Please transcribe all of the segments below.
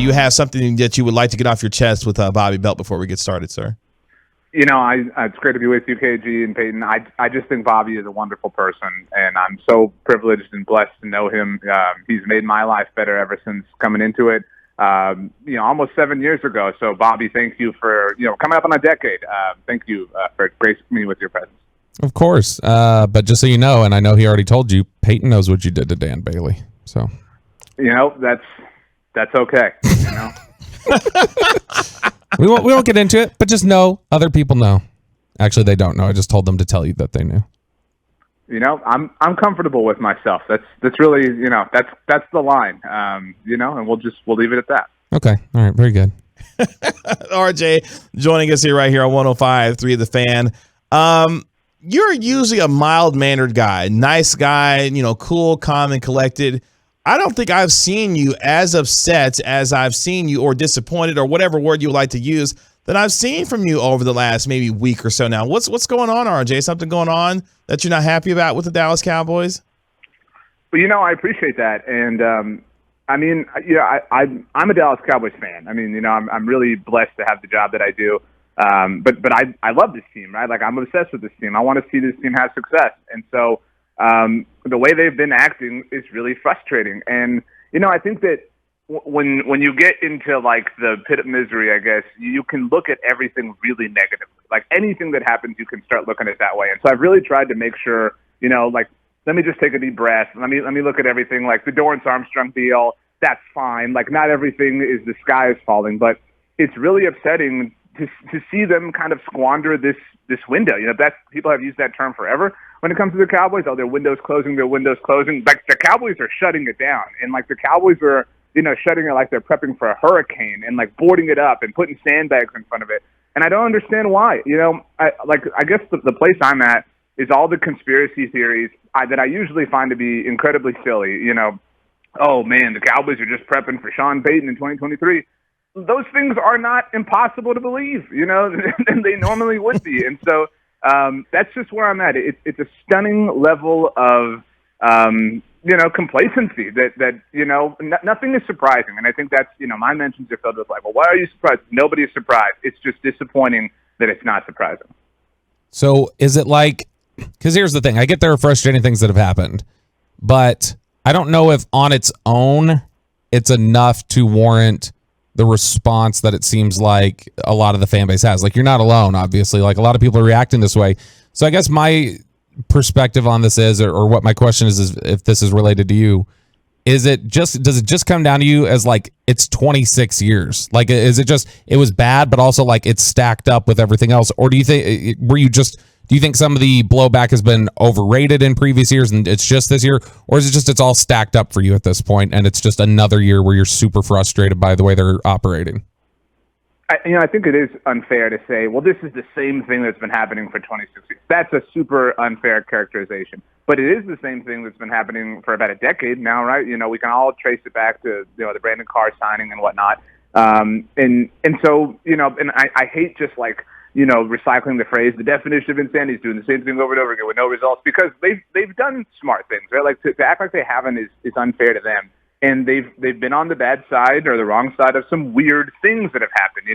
you have something that you would like to get off your chest with Bobby Belt before we get started, sir? It's great to be with you, KG and Peyton. I just think Bobby is a wonderful person, and I'm so privileged and blessed to know him. He's made my life better ever since coming into it, almost 7 years ago. So, Bobby, thank you for, coming up on a decade. Thank you for gracing me with your presence. Of course. But just so you know, and I know he already told you, Peyton knows what you did to Dan Bailey. So, that's okay. We won't get into it, but just know other people know. Actually, they don't know. I just told them to tell you that they knew. I'm comfortable with myself. That's really, that's the line. And we'll leave it at that. Okay. All right. Very good. RJ joining us here right here on 105.3 The Fan. You're usually a mild-mannered guy, nice guy, cool, calm, and collected. I don't think I've seen you as upset as I've seen you, or disappointed, or whatever word you would like to use, that I've seen from you over the last maybe week or so now. What's going on, RJ? Something going on that you're not happy about with the Dallas Cowboys? Well, I appreciate that. And, I'm a Dallas Cowboys fan. I'm really blessed to have the job that I do. But I love this team, right? Like, I'm obsessed with this team. I want to see this team have success. And so, the way they've been acting is really frustrating. And, I think that when you get into like the pit of misery, I guess, you can look at everything really negatively. Like, anything that happens, you can start looking at it that way. And so I've really tried to make sure, let me just take a deep breath. Let me look at everything, like the Dorrance Armstrong deal. That's fine. Like, not everything is the sky is falling, but it's really upsetting to see them kind of squander this window. People have used that term forever when it comes to the Cowboys. Oh, their window's closing. Like, the Cowboys are shutting it down, and like the Cowboys are, shutting it like they're prepping for a hurricane and like boarding it up and putting sandbags in front of it. And I don't understand why. I guess the place I'm at is all the conspiracy theories that I usually find to be incredibly silly. Oh man, the Cowboys are just prepping for Sean Payton in 2023. Those things are not impossible to believe, and they normally would be. And so that's just where I'm at. It's a stunning level of, complacency that nothing is surprising. And I think that's, my mentions are filled with like, well, why are you surprised? Nobody is surprised. It's just disappointing that it's not surprising. So is it like, because here's the thing, I get there are frustrating things that have happened, but I don't know if on its own it's enough to warrant the response that it seems like a lot of the fan base has. Like, you're not alone, obviously. Like, a lot of people are reacting this way. So I guess my perspective on this is, or what my question is if this is related to you, does it just come down to you as like, it's 26 years? Like, is it just, it was bad, but also like it's stacked up with everything else? Or do you think some of the blowback has been overrated in previous years and it's just this year? Or is it just, it's all stacked up for you at this point and it's just another year where you're super frustrated by the way they're operating? I think it is unfair to say, well, this is the same thing that's been happening for 26 years. That's a super unfair characterization. But it is the same thing that's been happening for about a decade now, right? We can all trace it back to, the Brandon Carr signing and whatnot. And so, and I hate just like, recycling the phrase, the definition of insanity is doing the same thing over and over again with no results, because they've done smart things, right? Like, to act like they haven't is unfair to them. And they've been on the bad side or the wrong side of some weird things that have happened,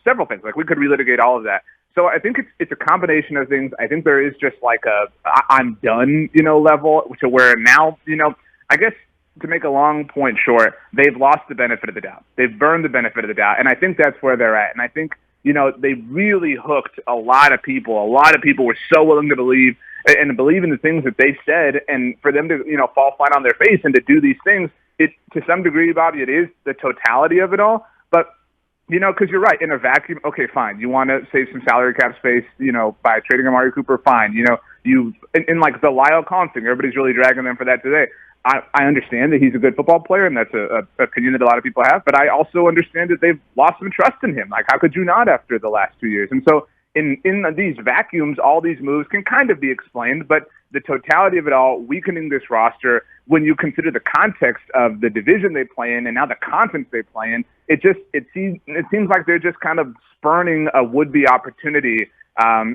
several things. Like, we could relitigate all of that. So I think it's a combination of things. I think there is just like I'm done, level to where now, I guess, to make a long point short, they've lost the benefit of the doubt. They've burned the benefit of the doubt. And I think that's where they're at. And I think, they really hooked a lot of people. A lot of people were so willing to believe and believe in the things that they said, and for them to, fall flat on their face and to do these things, it, to some degree, Bobby, it is the totality of it all. But, because you're right, in a vacuum, okay, fine. You want to save some salary cap space, by trading Amari Cooper, fine. In like the Lyle Collins thing, everybody's really dragging them for that today. I understand that he's a good football player, and that's a opinion that a lot of people have, but I also understand that they've lost some trust in him. Like, how could you not after the last 2 years? And so in these vacuums, all these moves can kind of be explained, but the totality of it all, weakening this roster, when you consider the context of the division they play in and now the conference they play in, it seems like they're just kind of spurning a would-be opportunity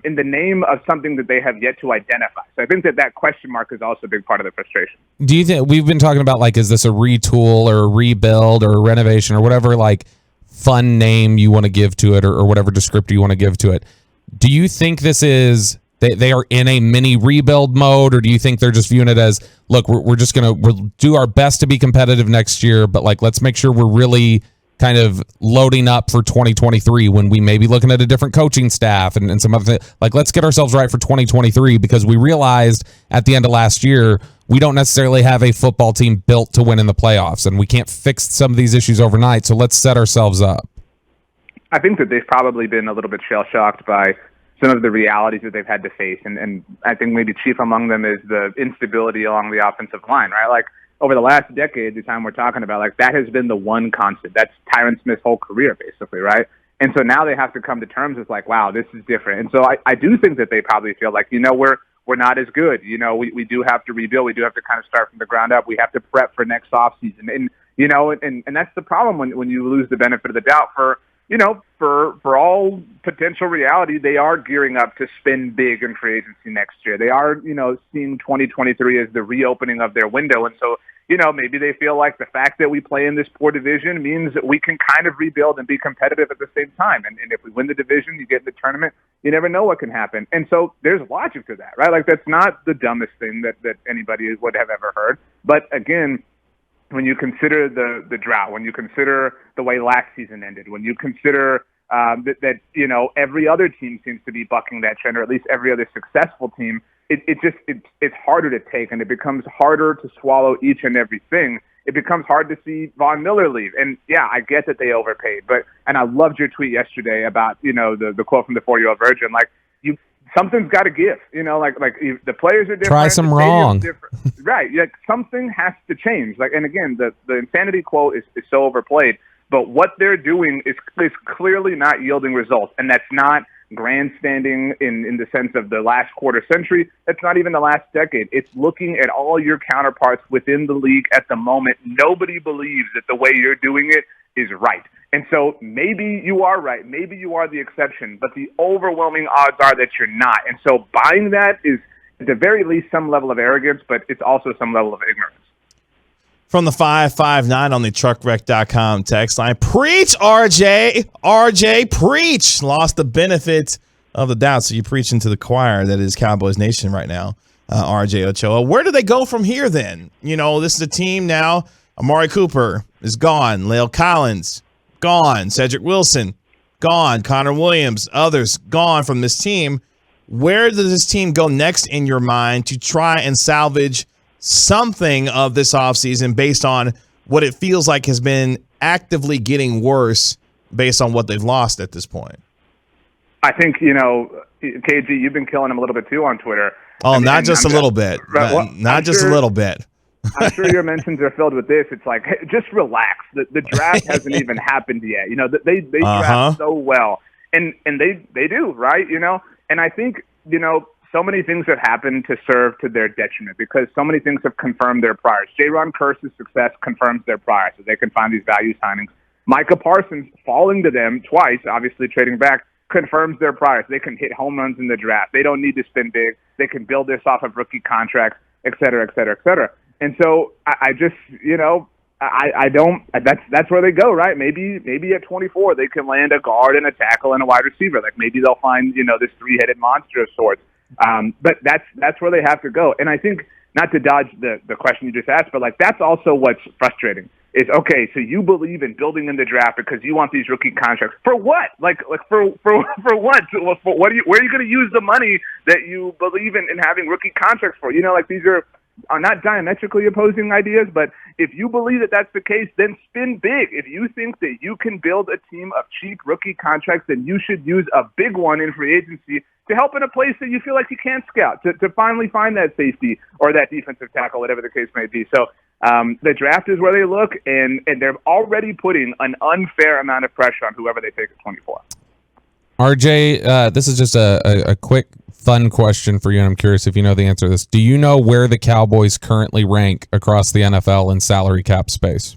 in the name of something that they have yet to identify. So I think that question mark is also a big part of the frustration. Do you think, we've been talking about, like, is this a retool or a rebuild or a renovation or whatever, like, fun name you want to give to it, or whatever descriptor you want to give to it? Do you think this is, they are in a mini rebuild mode, or do you think they're just viewing it as, look, we'll do our best to be competitive next year, but, like, let's make sure we're really kind of loading up for 2023 when we may be looking at a different coaching staff and some other things. Like, let's get ourselves right for 2023, because we realized at the end of last year we don't necessarily have a football team built to win in the playoffs, and we can't fix some of these issues overnight, so let's set ourselves up. I think that they've probably been a little bit shell-shocked by some of the realities that they've had to face, and I think maybe chief among them is the instability along the offensive line, right? Like, over the last decade, the time we're talking about, like, that has been the one constant. That's Tyron Smith's whole career, basically, right? And so now they have to come to terms with, like, wow, this is different. And so I do think that they probably feel like, we're not as good. We do have to rebuild. We do have to kind of start from the ground up. We have to prep for next offseason. And that's the problem when you lose the benefit of the doubt for all potential reality. They are gearing up to spend big in free agency next year. They are, seeing 2023 as the reopening of their window. And so, maybe they feel like the fact that we play in this poor division means that we can kind of rebuild and be competitive at the same time. And if we win the division, you get in the tournament, you never know what can happen. And so there's logic to that, right? Like, that's not the dumbest thing that anybody would have ever heard. But again, when you consider the drought, when you consider the way last season ended, when you consider that every other team seems to be bucking that trend, or at least every other successful team, it's harder to take, and it becomes harder to swallow each and everything. It becomes hard to see Von Miller leave. And yeah, I get that they overpaid, and I loved your tweet yesterday about, the quote from the 4-year-old virgin, like, something's got to give, the players are different. Try some wrong. Right. Like, something has to change. Like, and again, the insanity quote is so overplayed, but what they're doing is clearly not yielding results. And that's not grandstanding in the sense of the last quarter century. That's not even the last decade. It's looking at all your counterparts within the league at the moment. Nobody believes that the way you're doing it is right. And so maybe you are right. Maybe you are the exception, but the overwhelming odds are that you're not. And so buying that is, at the very least, some level of arrogance, but it's also some level of ignorance. From the 559 on the truckwreck.com text line. Preach, RJ. RJ, preach. Lost the benefit of the doubt. So you're preaching to the choir that is Cowboys Nation right now, RJ Ochoa. Where do they go from here then? This is a team now. Amari Cooper is gone. Lale Collins, gone. Cedric Wilson, gone. Connor Williams, others gone from this team. Where does this team go next in your mind to try and salvage something of this offseason based on what it feels like has been actively getting worse based on what they've lost at this point? I think, KG, you've been killing him a little bit too on Twitter. Not just a little bit. Not just a little bit. I'm sure your mentions are filled with this. It's like, hey, just relax. The draft hasn't even happened yet. They draft so well. And they do, right? And I think, so many things have happened to serve to their detriment because so many things have confirmed their priors. J-Ron Kearse's success confirms their priors, so they can find these value signings. Micah Parsons falling to them twice, obviously trading back, confirms their priors. They can hit home runs in the draft. They don't need to spend big. They can build this off of rookie contracts, et cetera, et cetera, et cetera. And so I just, I don't. That's where they go, right? Maybe at 24 they can land a guard and a tackle and a wide receiver. Like, maybe they'll find this three-headed monster of sorts. But that's where they have to go. And I think, not to dodge the question you just asked, but like, that's also what's frustrating. Is, okay, so you believe in building in the draft because you want these rookie contracts. For what? Like for what? Where are you going to use the money that you believe in having rookie contracts for? These are not diametrically opposing ideas, but if you believe that that's the case, then spin big. If you think that you can build a team of cheap rookie contracts, then you should use a big one in free agency to help in a place that you feel like you can't scout, to finally find that safety or that defensive tackle, whatever the case may be. So the draft is where they look, and they're already putting an unfair amount of pressure on whoever they take at 24. RJ, this is just a quick fun question for you, and I'm curious if you know the answer to this. Do you know where the Cowboys currently rank across the NFL in salary cap space?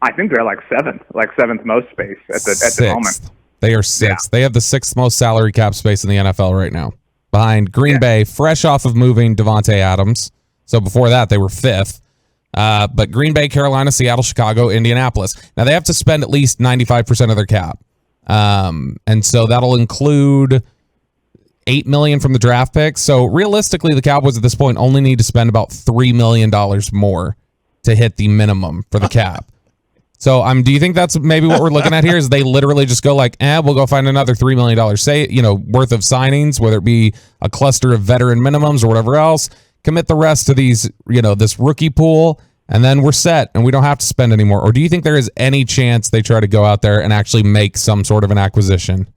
I think they're like seventh most space at the moment. They are sixth. Yeah. They have the sixth most salary cap space in the NFL right now, behind Green Bay, fresh off of moving Devontae Adams. So before that, they were fifth. But Green Bay, Carolina, Seattle, Chicago, Indianapolis. Now they have to spend at least 95% of their cap. And so that'll include $8 million from the draft picks. So realistically, the Cowboys at this point only need to spend about $3 million more to hit the minimum for the cap. So do you think that's maybe what we're looking at here? Is they literally just go like, we'll go find another $3 million worth of signings, whether it be a cluster of veteran minimums or whatever else, commit the rest to these, this rookie pool, and then we're set and we don't have to spend anymore? Or do you think there is any chance they try to go out there and actually make some sort of an acquisition?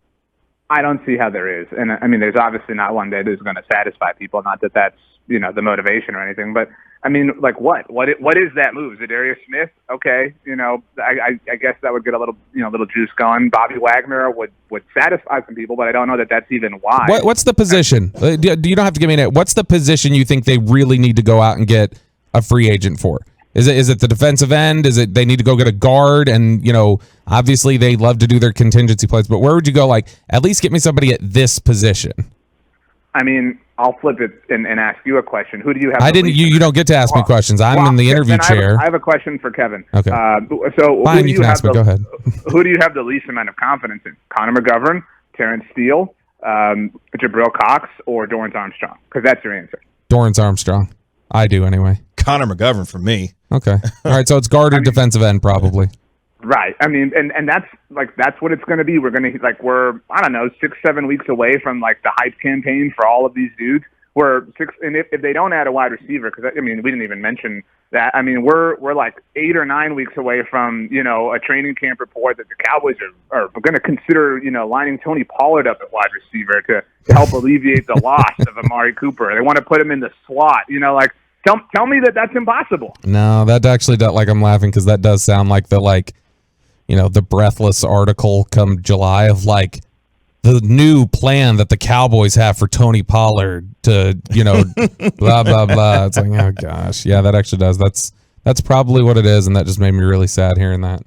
I don't see how there is. And I mean, there's obviously not one that is going to satisfy people. Not that that's, the motivation or anything, but I mean, like what is that move? Zadarius Smith? Okay. I guess that would get a little juice going. Bobby Wagner would satisfy some people, but I don't know that that's even why. What's the position? You don't have to give me that. What's the position you think they really need to go out and get a free agent for? Is it the defensive end? Is it they need to go get a guard? And, obviously they love to do their contingency plays, but where would you go? Like, at least get me somebody at this position. I mean, I'll flip it and ask you a question. Who do you have? You don't get to ask me questions. I'm in the interview chair. I have a question for Kevin. Okay. So fine, you can ask me. Go ahead. Who do you have the least amount of confidence in? Connor McGovern, Terrence Steele, Jabril Cox, or Dorrance Armstrong? Because that's your answer. Dorrance Armstrong. I do anyway. Connor McGovern for me. Okay. All right. So it's guard or defensive end probably. Right. I mean, and that's what it's going to be. We're going to we're 6-7 weeks away from the hype campaign for all of these dudes. And if they don't add a wide receiver, because we didn't even mention that. I mean, we're 8 or 9 weeks away from a training camp report that the Cowboys are going to consider lining Tony Pollard up at wide receiver to help alleviate the loss of Amari Cooper. They want to put him in the slot. Tell me that that's impossible. No, that actually does. I'm laughing because that does sound like the breathless article come July of the new plan that the Cowboys have for Tony Pollard to, blah, blah, blah. It's like, oh gosh. Yeah, that actually does. That's probably what it is. And that just made me really sad hearing that.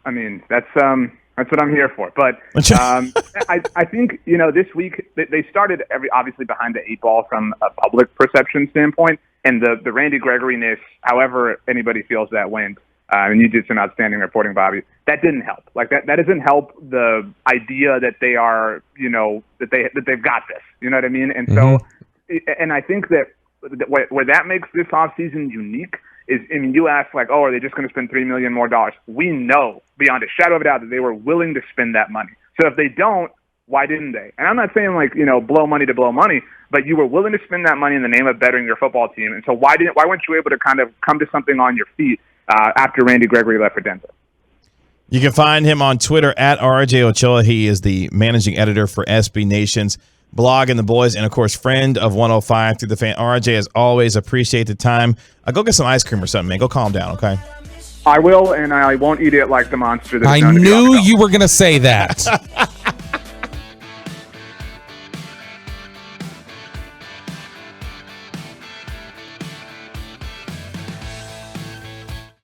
I mean, that's what I'm here for. But I think, this week they started obviously behind the 8 ball from a public perception standpoint. And the Randy Gregory-ness, however anybody feels that went, and you did some outstanding reporting, Bobby, that didn't help. That doesn't help the idea that they are, that they've got this. You know what I mean? And so, and I think that where that makes this offseason unique is, you ask are they just going to spend $3 million more? We know beyond a shadow of a doubt that they were willing to spend that money. So if they don't, why didn't they? And I'm not saying blow money to blow money, but you were willing to spend that money in the name of bettering your football team. And so why weren't you able to kind of come to something on your feet after Randy Gregory left for Denver? You can find him on Twitter at RJ Ochoa. He is the managing editor for SB Nation's blog and the boys, and of course, friend of 105 through the fan. RJ, as always, appreciate the time. Go get some ice cream or something, man. Go calm down, okay? I will, and I won't eat it like the monster. I knew you were going to say that.